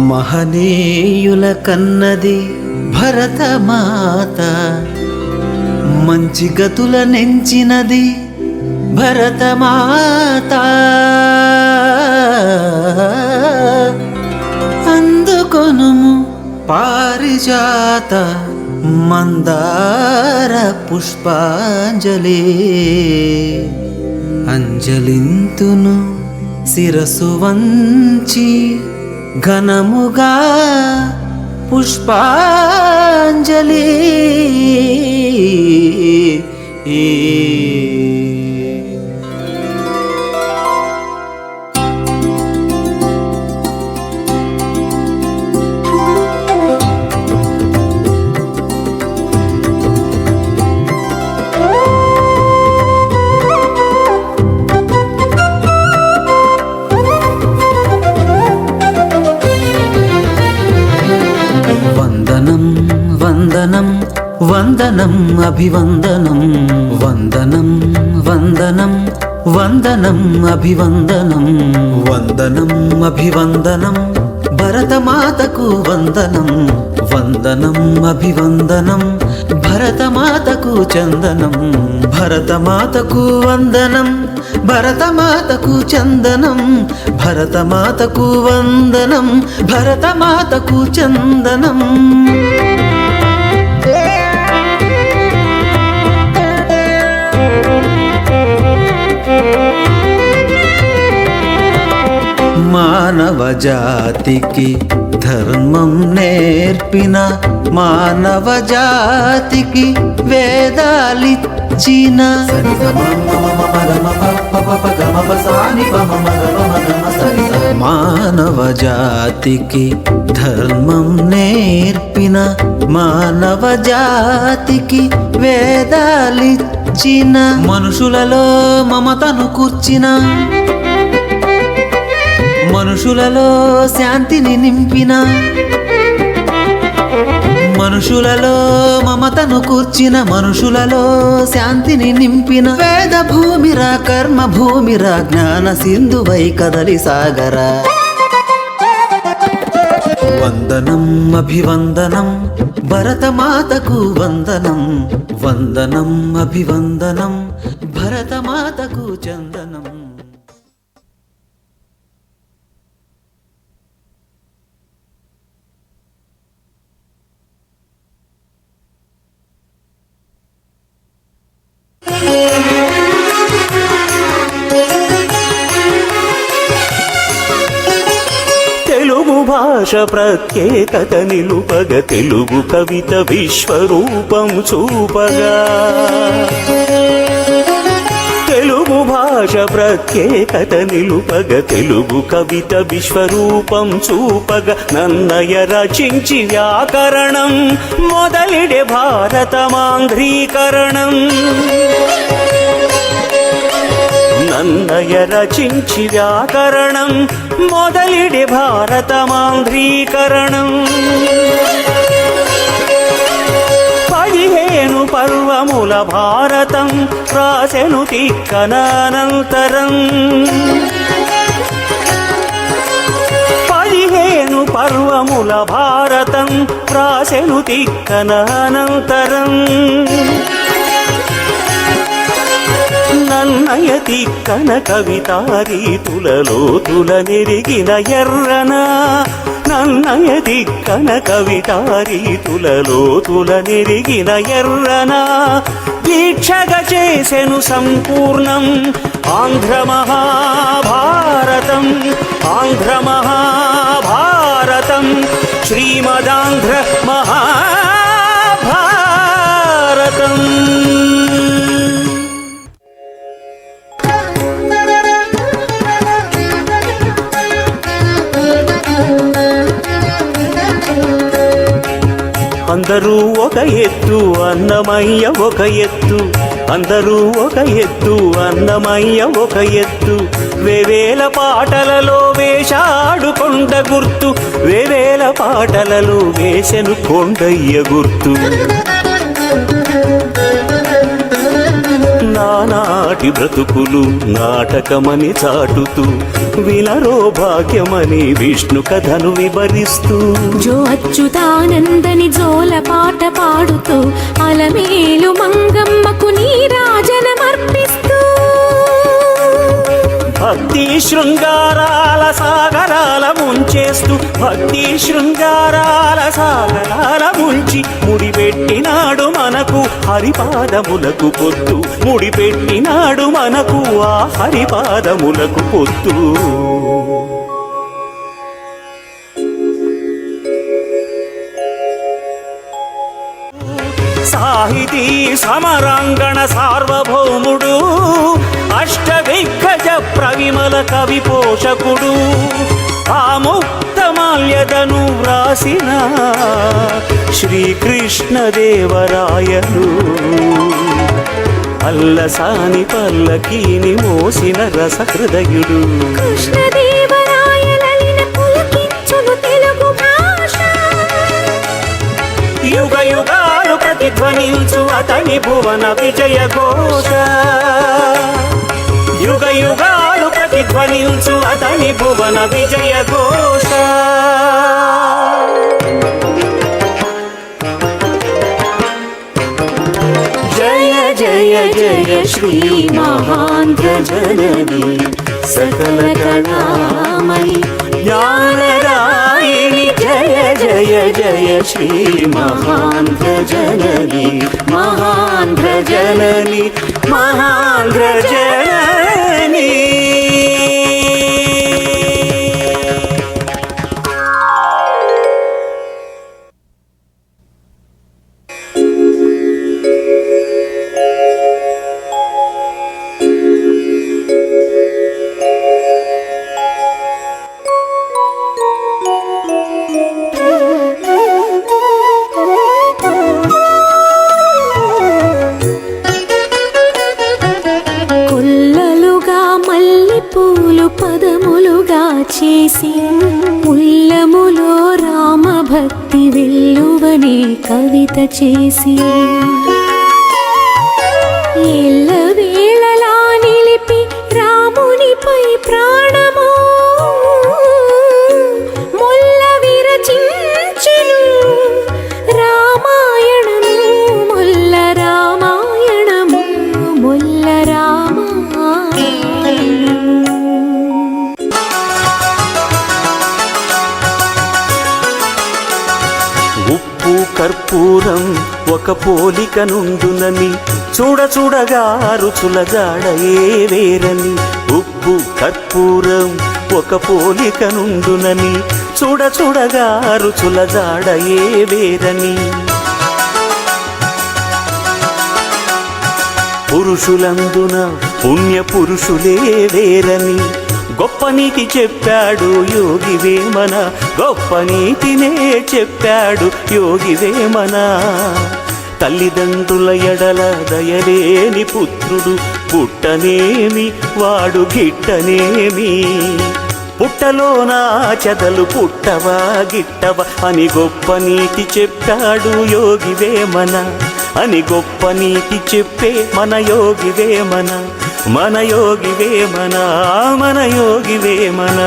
మహనీయుల కన్నది భరతమాత, మంచి గతుల నెంచినది భరతమాత. అందుకొనుము పారిజాత మందార పుష్పాంజలి. అంజలింతును శిరసు వంచి ఘనముగా పుష్పాంజలి. వందనం వందనం అభివందనం, వందనం వందనం వందనం అభివందనం, వందనం అభివందనం భరతమాతకు వందనం, వందనం అభివందనం భరతమాతకు చందనం, భరతమాతకు వందనం, భరతమాతకు చందనం, భరతమాతకు వందనం, భరతమాతకు చందనం. మానవ జాతికి ధర్మం నేర్పిన, మానవ జాతికి వేదాలిచ్చిన, మానవ జాతికి ధర్మం నేర్పిన, మానవ జాతికి వేదాలిచ్చిన, మనుషులలో మమతను కూర్చిన, మనుషులలో శాంతిని నింపిన, మనుషులలో మమతను కూర్చిన, మనుషులలో శాంతిని నింపిన, వేద భూమిరా కర్మ భూమిరా జ్ఞాన సింధువై కదలి సాగరా. వందనం అభివందనం భరతమాతకు వందనం, వందనం అభివందనం భరతమాతకు చందనం. తెలుగు భాష ప్రత్యేకత నిలుపగ, తెలుగు కవిత విశ్వరూపం చూపగా, తెలుగు భాష ప్రత్యేకత నిలుపగ, తెలుగు కవిత విశ్వరూపం చూపగ, నన్నయ రచించి వ్యాకరణం మొదలిడే భారతమాంధ్రీకరణం, నన్నయ రచించి వ్యాకరణం మొదలిడే భారతమాంధ్రీకరణం. 15 పర్వముల భారతం రాసెను తిక్కనానంతరం, 15 పర్వముల భారతం రాసెను తిక్కనానంతరం. నన్నయ తిక్కన కవితారీతులలో తులనెరిగిన ఎర్రన, నన్నయ తిక్కన కవితారీతులలో తులనెరిగిన ఎర్రన, దీక్షగా చేసెను సంపూర్ణం ఆంధ్ర మహాభారతం, ఆంధ్ర మహాభారతం, శ్రీమదాంధ్ర మహాభారతం. అందరూ ఒక ఎత్తు అన్నమయ్య ఒక ఎత్తు, అందరూ ఒక ఎత్తు అన్నమయ్య ఒక ఎత్తు, వేవేల పాటలలో వేశాడు కొండ గుర్తు, వేవేల పాటలలో వేసెను కొండయ్య గుర్తు. ఆనాటి బ్రతుకులు నాటకమని చాటుతూ వినరో భాగ్యమని విష్ణు కథను వివరిస్తూ జో అచ్యుతానందని జోల పాట పాడుతూ అలమేలు మంగమ్మకు నీరాజనమర్పిస్తూ భక్తి శృంగారాల సాగరాల ముంచేస్తూ భక్తి శృంగారాల సాగరాల ముంచి ముడిపెట్టినాడు మనకు హరిపాదములకు పొత్తు ముడిపెట్టినాడు మనకు ఆ హరిపాదములకు పొత్తు సాహితీ సమరాంగణ సార్వభౌముడు అష్టదిగ్గజ ప్రవిమల కవి పోషకుడు ఆ ముక్తమాల్యదను వ్రాసిన శ్రీకృష్ణదేవరాయలు అల్లసాని పల్లకీని మోసిన రసహృదయుడు కృష్ణదేవరాయలలిన పులకించును తెలుగు భాష యుగ యుగాలు ప్రతిధ్వనించు అతని భువన విజయ ఘోష యుగ యుగాలు ప్రతిధ్వనించు అతని భువన విజయ ఘోష జయ జయ జయ శ్రీ మహాంధ్ర జనని సకల కళామణి జ్ఞానదాయిని జయ జయ జయ శ్రీ మహాంధ్ర జనని మహాంధ్ర జనని మహాంధ్ర జనని కొల్లలుగా మల్లెపూలు పదములుగా చేసి ఉల్లములో రామభక్తి వెల్లువనే కవిత చేసి ఎల్లవేళలా నిలిపి రామునిపై ప్రాణము మొల్ల విరచించెను రామాయణము మొల్ల రామాయణము మొల్ల రామాయణము ఉప్పు కర్పూరం ఒక పోలిక నుండునని చూడగా రుచుల జాడయే వేరని ఉప్పు కర్పూరం ఒక పోలిక నుండునని చూడగా రుచుల జాడయే వేరని పురుషులందున పుణ్య పురుషులే వేరని గొప్ప నీతి చెప్పాడు యోగి వేమన గొప్ప నీతినే చెప్పాడు యోగి వేమన తల్లిదండ్రుల ఎడల దయలేని పుత్రుడు పుట్టనేమి వాడు గిట్టనేమి పుట్టలోనా చెదలు పుట్టవా గిట్టవా అని గొప్ప నీతి చెప్పాడు యోగి వేమన అని గొప్ప నీతి చెప్పే మన యోగి వేమన మన యోగి వేమన మన యోగి వేమన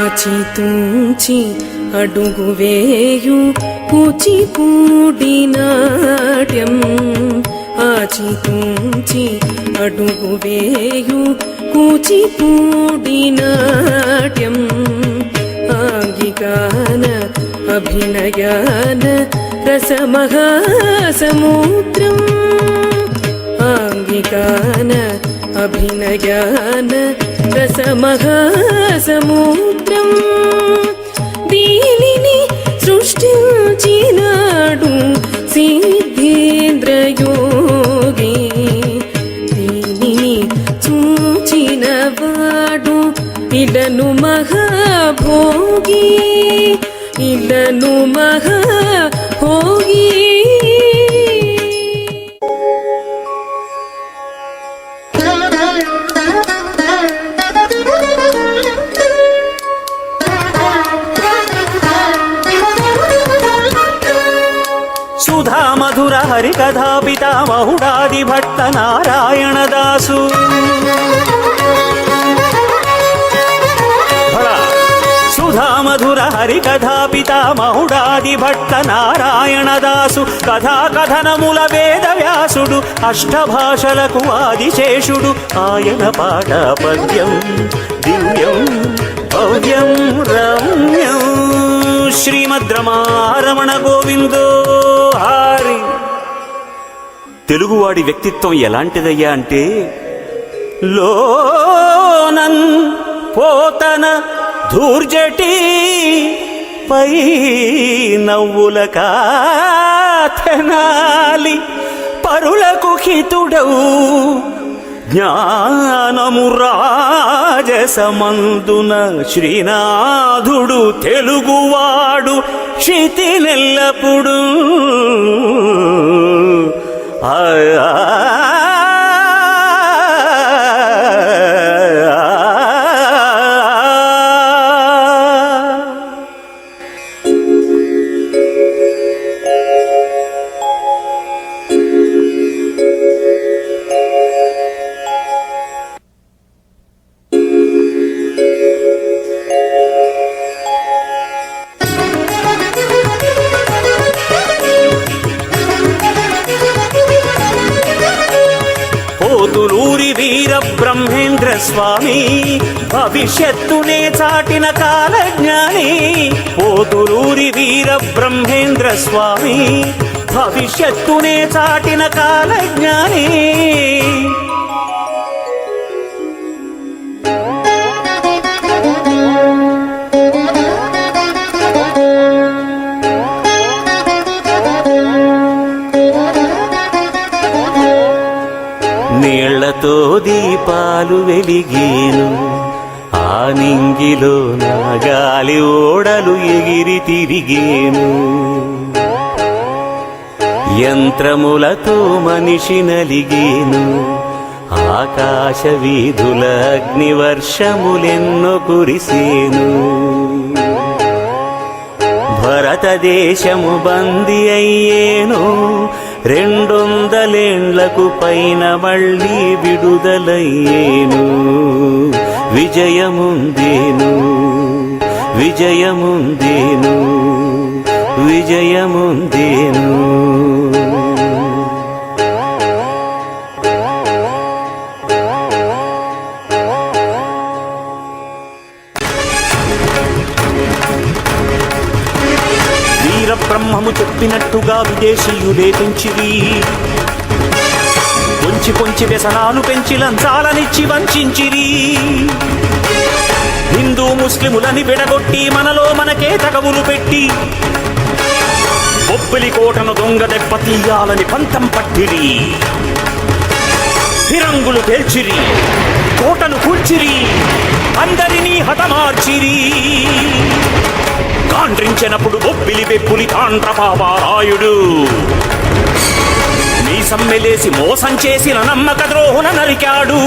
ఆచితూచి అడుగు వేయు కూచిపూడి నాట్యం ఆచితూచి అడుగు వేయు కూచిపూడి నాట్యం ఆంగికాన అభినయాన రసమహాసముద్రం ఆంగికాన అభినయాన రసమహాసముద్రం దీనిని సృష్టించినాడు సిద్ధేంద్రయోగి దీనిని చూచినవాడు ఇలను మహాభోగి ఇలను మహాభోగి హరికథా పితామహుడాది భట్ట నారాయణదాసు సుధామధుర హరికథా పితామహుడాది భట్ట నారాయణదాసు కథా కథనముల వేద వ్యాసుడు అష్టభాషలకు ఆదిశేషుడు ఆయన పాట పద్యం దివ్యం భవ్యం రమ్యం శ్రీమద్రమారమణ గోవిందో హారి. తెలుగువాడి వ్యక్తిత్వం ఎలాంటిదయ్యా అంటే లోనన్ పోతన ధూర్జటి పై నవ్వుల కాథనాలి పరులకు హితుడవు జ్ఞానము రాజసమందున శ్రీనాథుడు తెలుగువాడు క్షితి నెల్లప్పుడు పోతులూరి వీర బ్రహ్మేంద్ర స్వామి భవిష్యత్తునే చాటిన కాలజ్ఞాని. పోతులూరి వీర బ్రహ్మేంద్ర స్వామి భవిష్యత్తునే చాటిన కాలజ్ఞాని. నీళ్లతో దీపాలు వెలిగేను ఆ నింగిలో నా గాలి ఓడలు ఎగిరి తిరిగేను. యంత్రములతో మనిషి నలిగేను ఆకాశ వీధుల అగ్నివర్షములెన్నో కురిసేను. భారతదేశము బందీ అయ్యేను 200 పైన మళ్ళీ విడుదలయ్యేను. విజయముందేను విజయముందేను విజయముందేను. బ్రహ్మము చెప్పినట్టుగా విదేశీయులే పెంచిరి. పొంచి పొంచి వ్యసనాలు పెంచి లంచాలనిచ్చి వంచిరి. హిందూ ముస్లిములని విడగొట్టి మనలో మనకే తగవులు పెట్టి బొబ్బిలి కోటను దొంగ దెబ్బ తీయాలని పంతం పట్టిరి. ఫిరంగులు పేల్చిరి, కోటను కూల్చిరి, అందరినీ హతమార్చిరి. గాండ్రించినప్పుడు బొబ్బిలి బెప్పులి తాండ్రపాపారాయుడు నీ సమ్మెలేసి మోసం చేసిన నమ్మక ద్రోహుల నరికాడు.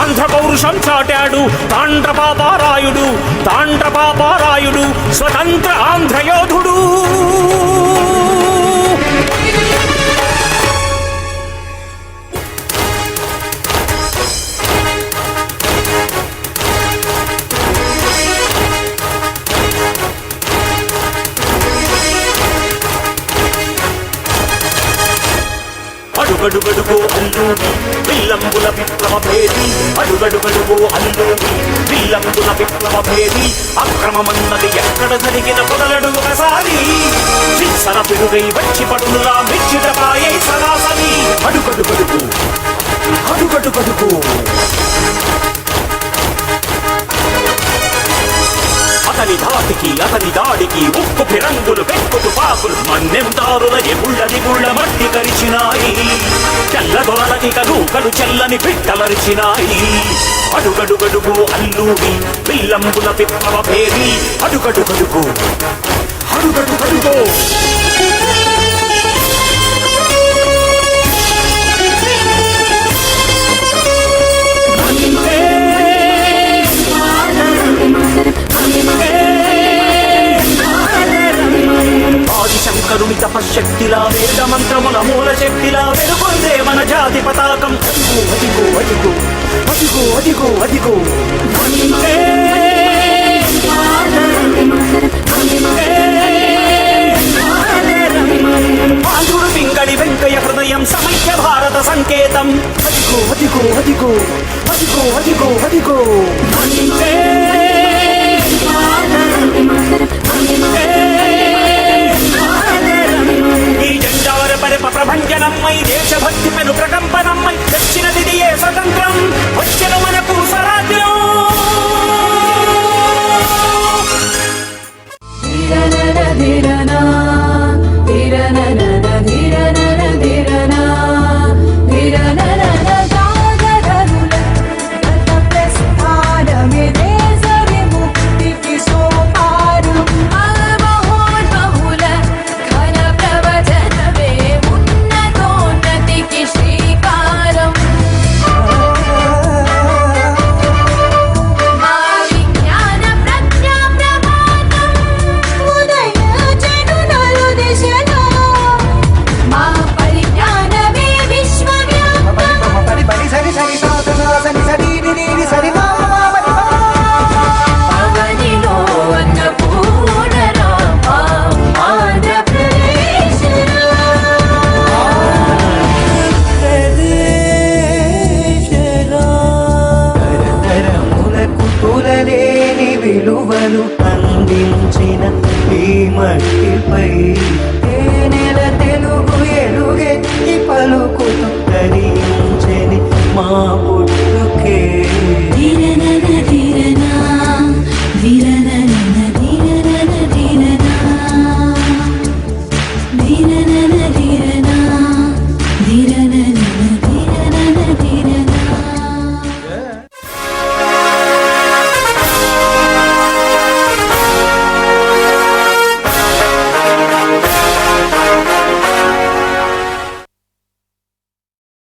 ఆంధ్ర పౌరుషం చాటాడు తాండ్రపాపారాయుడు. తాండ్రపాపారాయుడు స్వతంత్ర ఆంధ్రయోధుడు. అడుగడుగడుగో అల్లూరి విల్లంబుల విప్లవ భేది. అడుగడుగడుగో అల్లూరి విల్లంబుల విప్లవ భేది. అక్రమమన్నది ఎక్కడ జరిగిన పొదలడు ఒకసారి చిత్సర పిరుగై వచ్చి పడునులా మెచ్చిటపాయై సరాసరి. అడుగడుగడుగు అడుగడుగడుగు అతని ధాటికి అతని దాడికి ఉక్కు ఫిరంగులు పెక్కు తుపాకులు మన్నెందారుల ఎగుళ్ళ దిగుళ్ళ మట్టి కరిచినాయి. తెల్ల దొరలని కలూకలు చెల్లని పిట్టలరిచినాయి. అడుగడుగడుగు అల్లూరి విల్లంబుల విప్లవ భేది. అడుగడుగడుగు అడుగడుగడుగో ఆదిశంకరుని తపశక్తిలా జాతి పతాకం. అదిగో అదిగో అదిగో అదిగో అదిగో అదిగో ఆంధ్రుడు పింగళి వెంకయ్య హృదయం సమైక్య భారత సంకేతం. అదిగో అదిగో అదిగో అదిగో అదిగో అదిగో ఈ జెండావర పరిప ప్రభంజనం